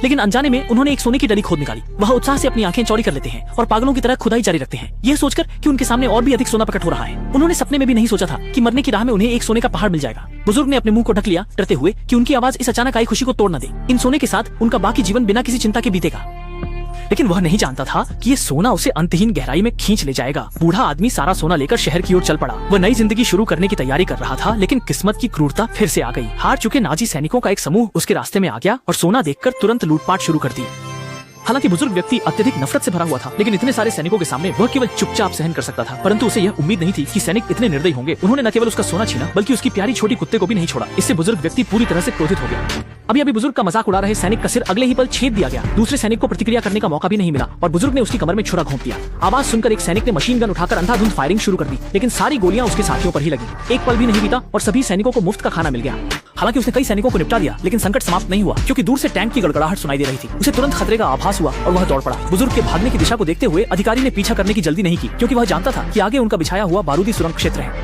लेकिन अनजाने में उन्होंने एक सोने की डली खोद निकाली। वह उत्साह से अपनी आंखें चौड़ी कर लेते हैं और पागलों की तरह खुदाई जारी रखते हैं, यह सोचकर कि उनके सामने और भी अधिक सोना प्रकट हो रहा है। उन्होंने सपने में भी नहीं सोचा था कि मरने की राह में उन्हें एक सोने का पहाड़ मिल जाएगा। बुजुर्ग ने अपने मुंह को ढक लिया, डरते हुए कि उनकी आवाज इस अचानक आई खुशी को तोड़ न दे। इन सोने के साथ उनका बाकी जीवन बिना किसी चिंता के बीतेगा। लेकिन वह नहीं जानता था कि ये सोना उसे अंतहीन गहराई में खींच ले जाएगा। बूढ़ा आदमी सारा सोना लेकर शहर की ओर चल पड़ा। वह नई जिंदगी शुरू करने की तैयारी कर रहा था, लेकिन किस्मत की क्रूरता फिर से आ गई। हार चुके नाजी सैनिकों का एक समूह उसके रास्ते में आ गया और सोना देखकर तुरंत लूटपाट शुरू कर दी। हालांकि बुजुर्ग व्यक्ति अत्यधिक नफरत से भरा हुआ था, लेकिन इतने सारे सैनिकों के सामने वह केवल चुपचाप सहन कर सकता था। परंतु उसे यह उम्मीद नहीं थी कि सैनिक इतने निर्दयी होंगे। उन्होंने न केवल उसका सोना छीना, बल्कि उसकी प्यारी छोटी कुत्ते को भी नहीं छोड़ा। इससे बुजुर्ग व्यक्ति पूरी तरह से क्रोधित हो गया। अभी बुजुर्ग का मजाक उड़ा रहे सैनिक का सिर अगले ही पल छेद दिया गया। दूसरे सैनिक को प्रतिक्रिया करने का मौका भी नहीं मिला और बुजुर्ग ने उसकी कमर में छुरा घोंप दिया। आवाज सुनकर एक सैनिक ने मशीन गन उठाकर अंधाधुंध फायरिंग शुरू कर दी, लेकिन सारी गोलियां उसके साथियों पर ही लगी। एक पल भी नहीं बीता और सभी सैनिकों को मुफ्त का खाना मिल गया। हालांकि उसने कई सैनिकों को निपटा दिया, लेकिन संकट समाप्त नहीं हुआ, क्योंकि दूर से टैंक की गड़गड़ाहट सुनाई दे रही थी। उसे तुरंत खतरे का आभास हुआ और वह दौड़ पड़ा। बुजुर्ग के भागने की दिशा को देखते हुए अधिकारी ने पीछा करने की जल्दी नहीं की, क्योंकि वह जानता था कि आगे उनका बिछाया हुआ बारूदी सुरंग क्षेत्र है।